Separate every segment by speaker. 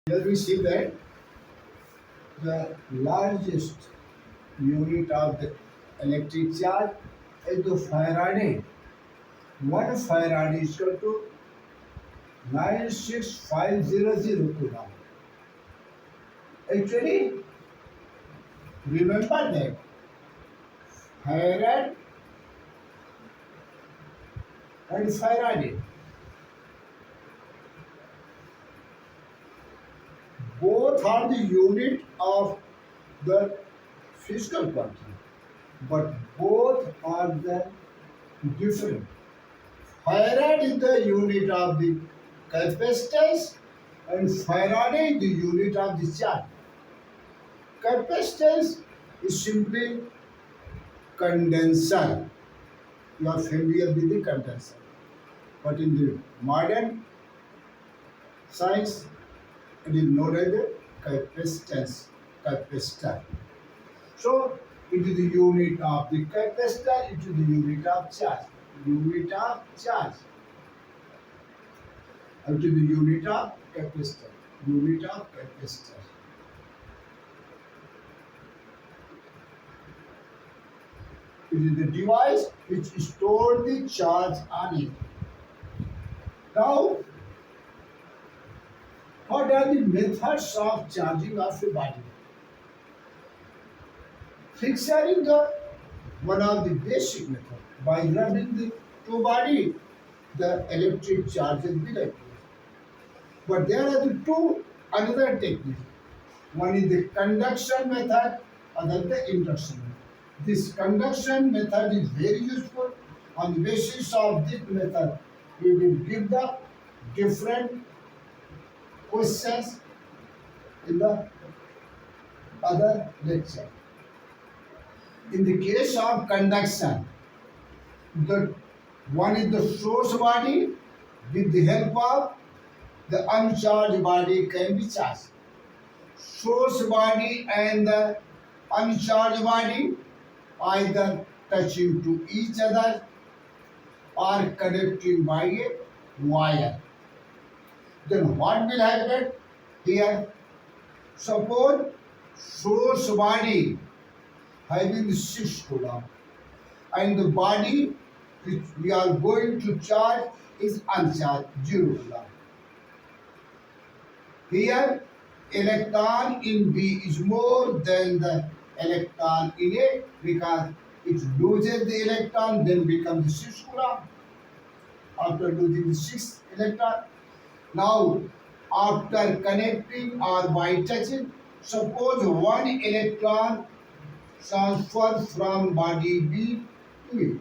Speaker 1: Here we see that the largest unit of the electric charge is the Faraday. 1 Faraday is equal to 96500 coulomb. Actually, remember that Farad and Faraday both are the unit of the physical quantity, but both are the different. Farad is the unit of the capacitance and Faraday is the unit of the charge. Capacitance is simply condenser. You are familiar with the condenser. But in the modern science, it is known as the capacitance, capacitor. So, it is the unit of the capacitor, it is the unit of charge. Unit of charge. It is the unit of capacitor. Unit of capacitor. It is the device which stores the charge on it. Now, what are the methods of charging of a body? Fixture is the one of the basic methods. By rubbing the two body, the electric charges will appear. But there are the two another technique. One is the conduction method, other the induction method. This conduction method is very useful. On the basis of this method, we will give the different questions in the other lecture. In the case of conduction, the one is the source body. With the help of the uncharged body can be charged. Source body and the uncharged body either touching to each other or connecting by a wire. Then what will happen here? Suppose source body having 6 coulomb and the body which we are going to charge is uncharged, 0 coulomb. Here electron in B is more than the electron in A because it loses the electron then becomes 6 coulomb after losing the 6 electron. Now after connecting or by touching, suppose one electron transfer from body B to A,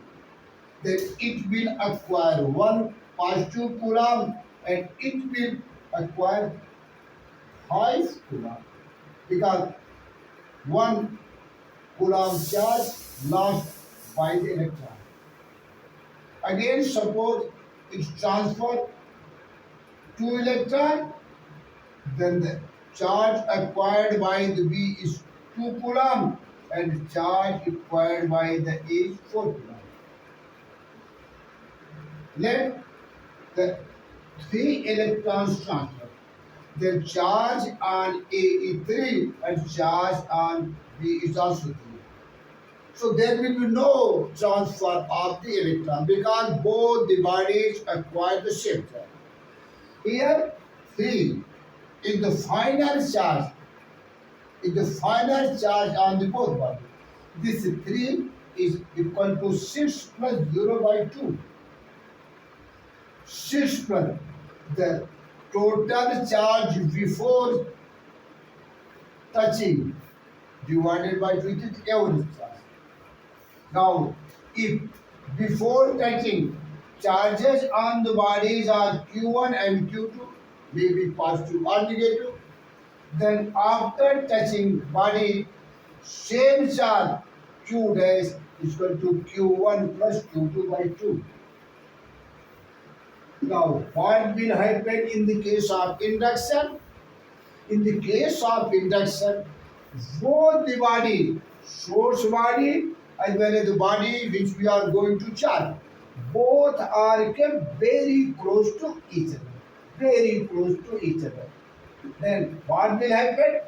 Speaker 1: then it will acquire 1 positive coulomb and it will acquire 5 coulomb because 1 coulomb charge lost by the electron. Again, suppose it transfer 2 electron, then the charge acquired by the B is 2 coulomb and charge acquired by the A is 4 coulomb. Let the 3 electrons transfer. Then charge on A is 3 and charge on B is also 3. So there will be no transfer of the electron because both the bodies acquire the same charge. Here 3 is the final charge. Is the final charge on the both bodies. This 3 is equal to 6 plus 0 by 2. 6 plus the total charge before touching divided by 2 is average charge. Now, if before touching charges on the bodies are Q1 and Q2 may be positive or negative, then after touching body, same charge Q dash is equal to Q1 plus Q2 by 2. Now, what will happen in the case of induction? In the case of induction, both the body, source body as well as the body which we are going to charge, both are kept very close to each other. Very close to each other. then what will happen?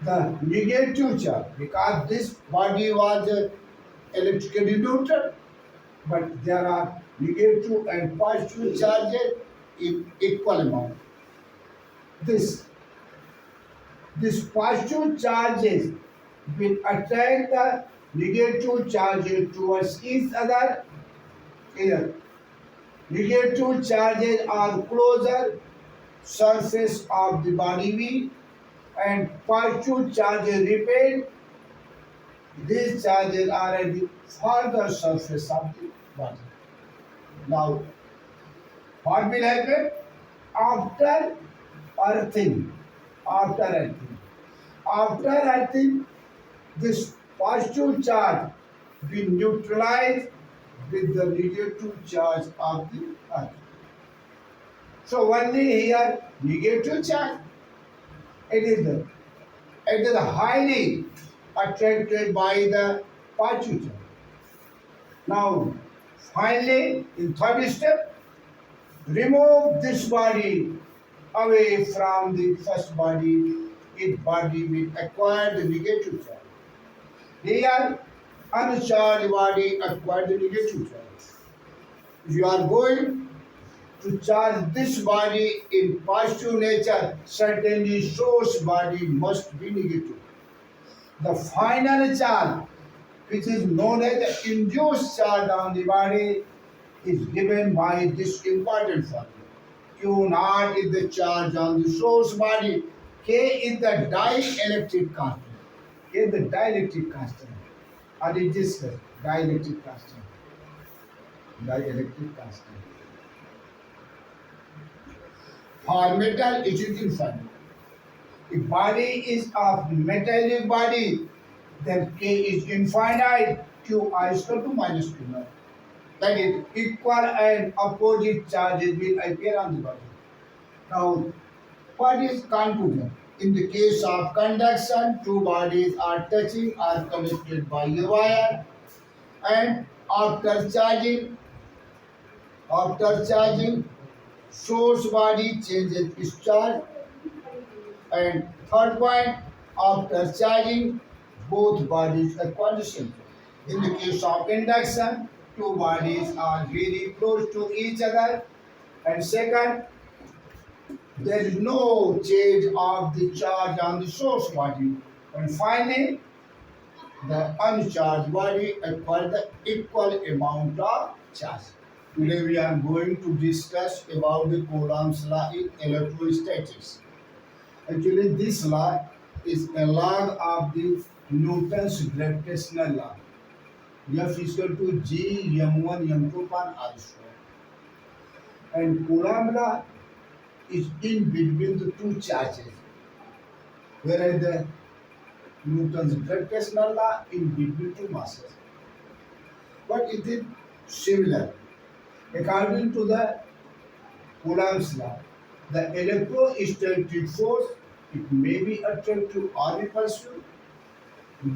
Speaker 1: The negative charge, because this body was electrically neutral, but there are negative and positive charges in equal amount. This this positive charges will attract the negative charges towards each other. Here, negative charges are closer surface of the body V, and positive charges repel. These charges are at the further surface of the body. Now, what will happen? After earthing, after earthing, after earthing, this positive charge will neutralize with the negative charge of the earth. So only here negative charge, it is highly attracted by the positive charge. Now, finally, in third step, remove this body away from the first body. Its body will acquire the negative charge. Here, uncharged body acquire the negative charge. If you are going to charge this body in positive nature, certainly source body must be negative. The final charge, which is known as the induced charge on the body, is given by this important formula. Q naught is the charge on the source body. K is the dielectric constant. K is the dielectric constant. Or it is dielectric constant. Dielectric constant. For metal, it is infinite. If body is of metallic body, then K is infinite. Q I is equal to minus Q naught. That is, equal and opposite charges will appear on the body. Now, what is conclusion? In the case of conduction, two bodies are touching or connected by a wire, and after charging, source body changes its charge, and third point, after charging, both bodies acquire the same charge. In the case of induction, two bodies are very close to each other, and second, there is no change of the charge on the source body, and finally, the uncharged body acquires the equal amount of charge. Today we are going to discuss about the Coulomb's law in electrostatics. Actually, this law is a law of the Newton's gravitational law. F is equal to G m1 m2 upon r square. And Coulomb law is in between the two charges, whereas the Newton's gravitational law in between two masses. But it is similar. According to the Coulomb's law, the electrostatic force, it may be attractive or repulsive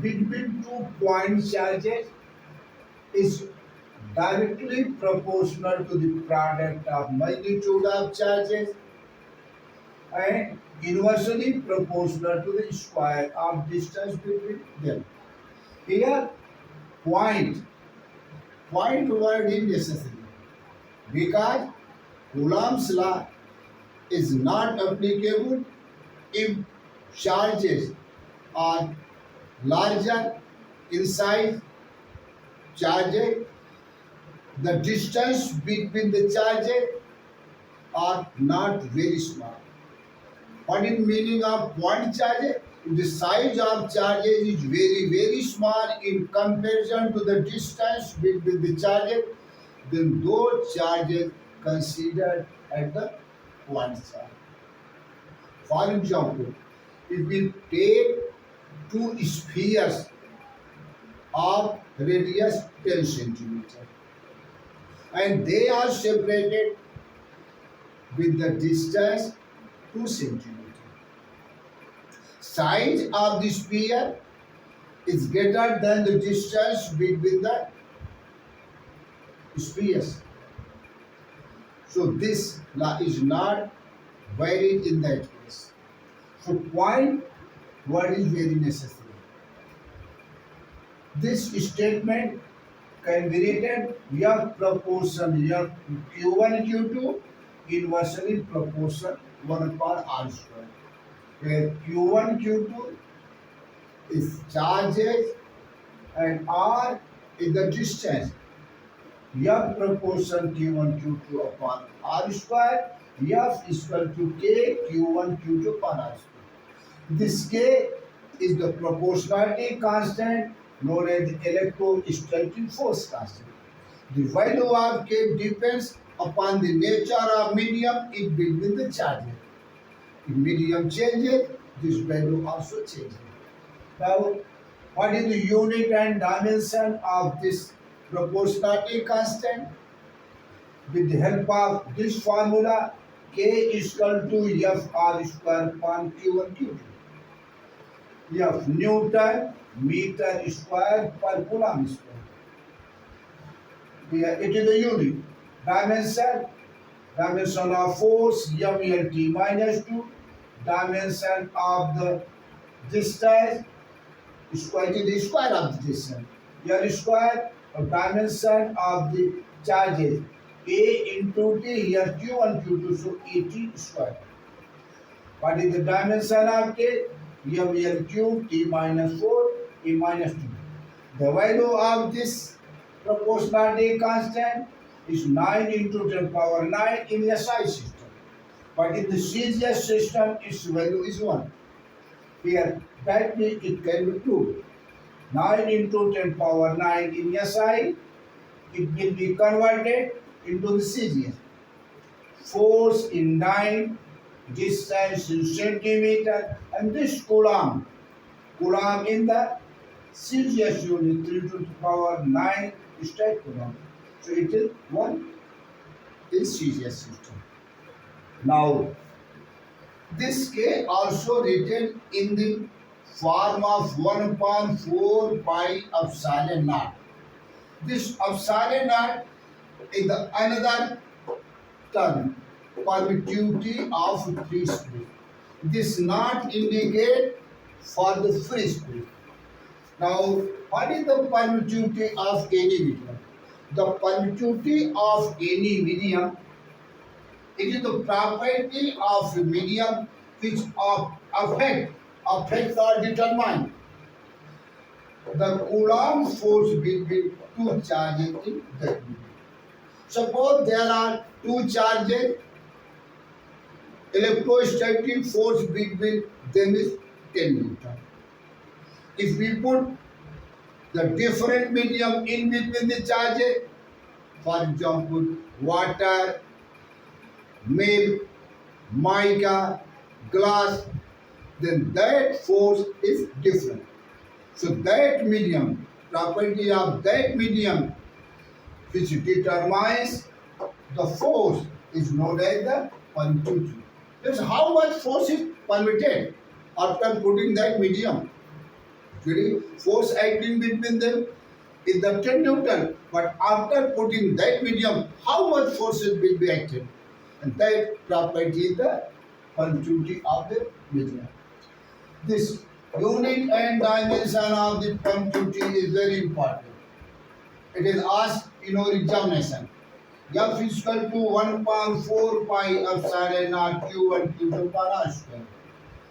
Speaker 1: between 2 point charges, is directly proportional to the product of magnitude of charges and inversely proportional to the square of distance between them. Here, point word is necessary because Coulomb's law is not applicable if charges are larger in size. Charges, the distance between the charges are not very small. What is meaning of point charges? If the size of charges is very, very small in comparison to the distance between the charges, then those charges considered at the point charge. For example, if we take two spheres of radius 10 centimeter and they are separated with the distance 2 centimeter. Size of the sphere is greater than the distance between the spheres. So this law is not varied in that case. So point what is very necessary. This statement can be written F proportion F Q1 Q2 inversely proportion 1 upon R square, where Q1 Q2 is charges and R is the distance. F proportion Q1 Q2 upon R square, F is equal to K Q1 Q2 upon R square. This K is the proportionality constant known as the electrostatic force constant. The value of K depends upon the nature of medium in between the charges. If medium changes, this value also changes. Now, what is the unit and dimension of this proportionality constant? With the help of this formula, K is equal to F R square upon Q1 Q2. F Newton meter square per coulomb square. Here it is the unit. Dimension of force MLT minus 2. Dimension of the distance square to the square of the distance. L square of dimension of the charges A into T, here Q1 Q2, so ET square. What is the dimension of K? ML cube T minus 4 E minus 2. The value of this proportionality constant is 9 into 10 power 9 in the SI system. But in the CGS system, its value is 1. Here, that means it can be 2. 9 into 10 power 9 in SI, it will be converted into the CGS. Force in 9, distance in centimeter, and this coulomb in the CGS unit 3 to the power 9 straight coulomb. So it is 1 in CGS system. Now, this K also written in the form of 1 upon 4 pi epsilon naught. This epsilon naught is the another term permittivity of free space. This not indicate for the free space. Now, what is the permittivity of any medium? The permittivity of any medium, it is the property of a medium which affect or determine the Coulomb force between two charges in that medium. Suppose there are two charges, electrostatic force between them is 10 Newton. If we put the different medium in between the charges, for example, water, milk, mica, glass, then that force is different. So that medium, property of that medium which determines the force is known as the permittivity. That's how much force is permitted after putting that medium. Actually, force acting between them is the 10 Newton, but after putting that medium, how much forces will be acted? And that property is the permittivity of the medium. This unit and dimension of the permittivity is very important. It is asked in our examination. F is equal to 1 upon 4 pi epsilon naught Q1 Q2 per R square.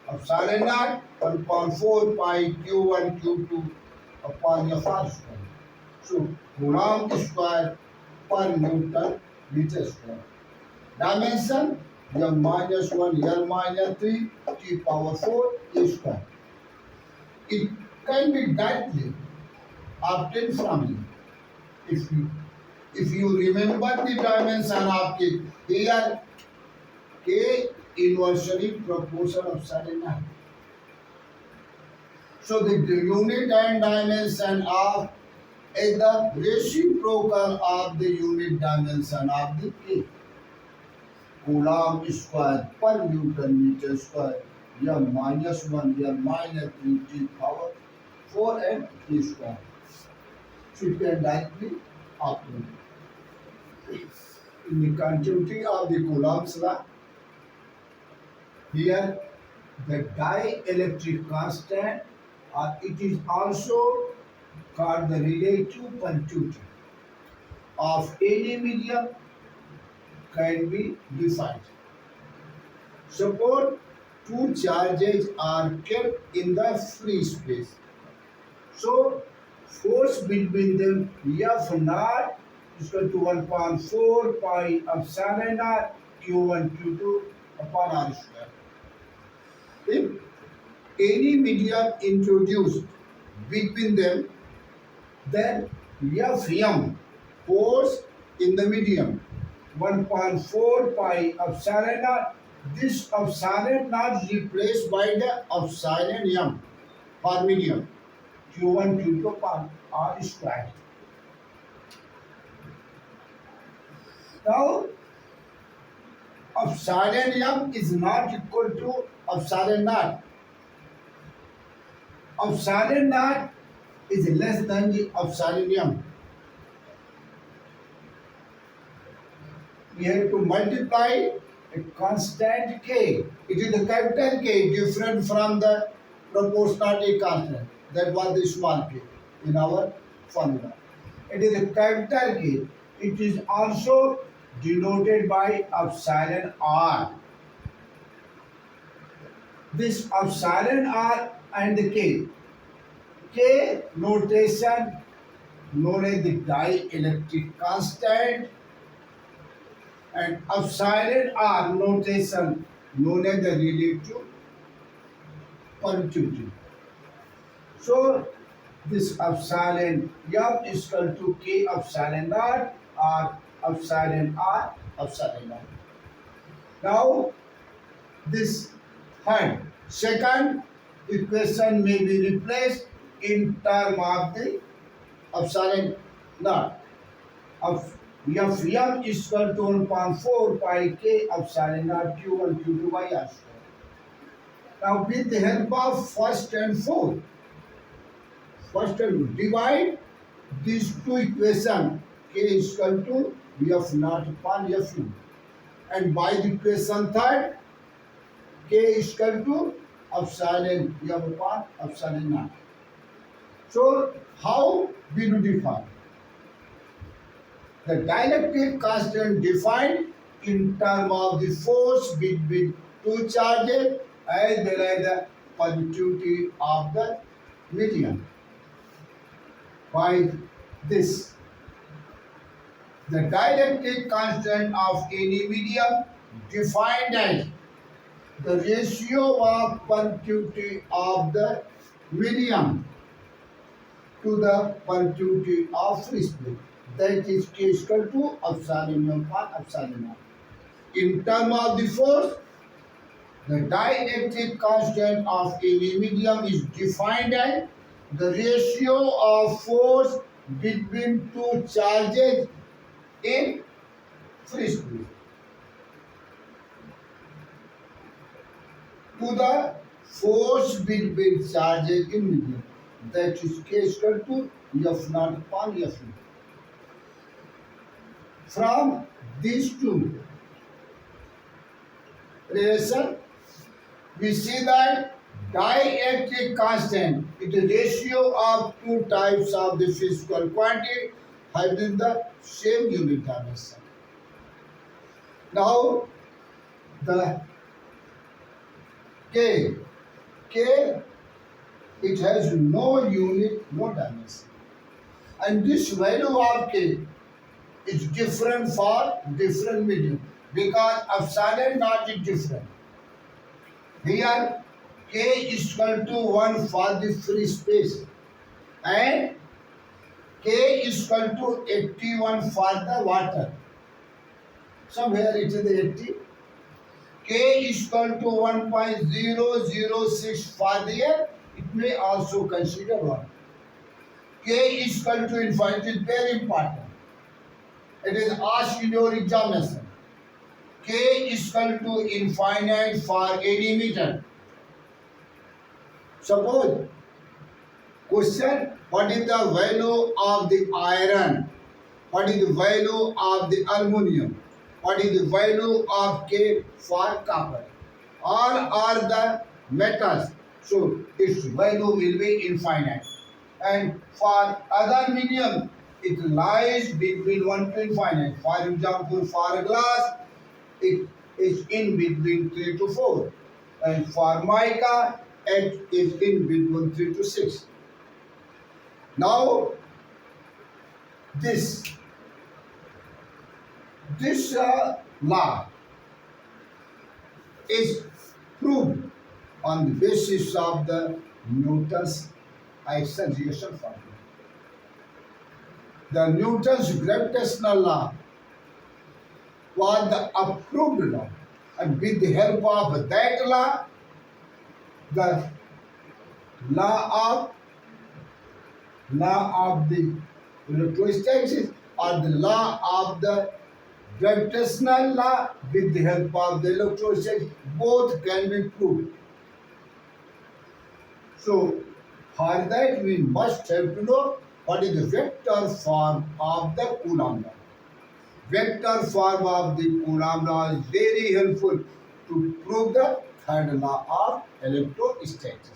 Speaker 1: Epsilon naught 1 upon 4 pi Q1 Q2 upon F R square. So, Coulomb square per Newton meter square. Dimension M minus 1 L minus 3 T power 4 A square. It can be directly obtained from it. If you remember the dimension of K, here K inversely proportion of epsilon naught. So the unit and dimension of is the reciprocal of the unit dimension of the K. Coulomb square per Newton meter square, M minus 1, M minus 3 T power 4 and T square. So you can directly obtain. In the continuity of the Coulomb's law, Here the dielectric constant, it is also called the relative conductivity of any medium, can be defined. Suppose two charges are kept in the free space. So force between them F naught is equal to 1 upon 4 pi epsilon naught Q1 Q2 upon R square. If any medium introduced between them, then Fm, force in the medium, 1.4 pi epsilon naught. This epsilon naught is replaced by the epsilon m for medium, Q1 Q2 upon R square. Now, epsilon m is not equal to epsilon naught. Epsilon naught is less than the epsilon m. We have to multiply a constant k. It is the capital K different from the proportionality constant. That was the small k in our formula. It is a capital K. It is also denoted by epsilon r. This epsilon r and the K notation known as the dielectric constant, and epsilon r notation known as the relative conductivity. So this epsilon m is equal to k epsilon naught or epsilon r epsilon naught. Now this second equation may be replaced in term of the epsilon naught of Fm is equal to 1.4 pi k epsilon naught Q1 Q2 by R square. Now with the help of first and fourth, divide these two equations, k is equal to F naught upon Fu, and by the equation third, k is equal to epsilon m upon epsilon naught. So how we do define? The dielectric constant defined in terms of the force between two charges as well as the conductivity of the medium. By this, the dielectric constant of any medium defined as the ratio of conductivity of the medium to the conductivity of free space. That is k is equal to epsilon m upon epsilon naught. In terms of the force, the dielectric constant of any medium is defined as the ratio of force between two charges in free space to the force between charges in medium. That is k is equal to F naught upon F. From these two relation, we see that dielectric constant is the ratio of two types of the physical quantity having the same unit dimension. Now, the K, it has no unit, no dimension. And this value of K is different for different medium because epsilon naught is different. Here k is equal to 1 for the free space and k is equal to 81 for the water. Somewhere it is 80. K is equal to 1.006 for the air. It may also consider 1. K is equal to infinity is very important. It is asked in your examination. K is equal to infinite for any meter. Suppose question, what is the value of the iron? What is the value of the aluminum? What is the value of K for copper? all are the metals, so its value will be infinite. And for other medium, it lies between 1 to infinite. For example, for glass, it is in between 3 to 4. And for mica, it is in between 3 to 6. Now, this law is proved on the basis of the Newton's acceleration formula. The Newton's gravitational law was the approved law, and with the help of that law, the law of the electrostatics or the law of the gravitational law with the help of the electrostatics, both can be proved. So, for that we must have to know what is the vector form of the Coulomb law. Vector form of the Coulomb law is very helpful to prove the third law of electrostatics.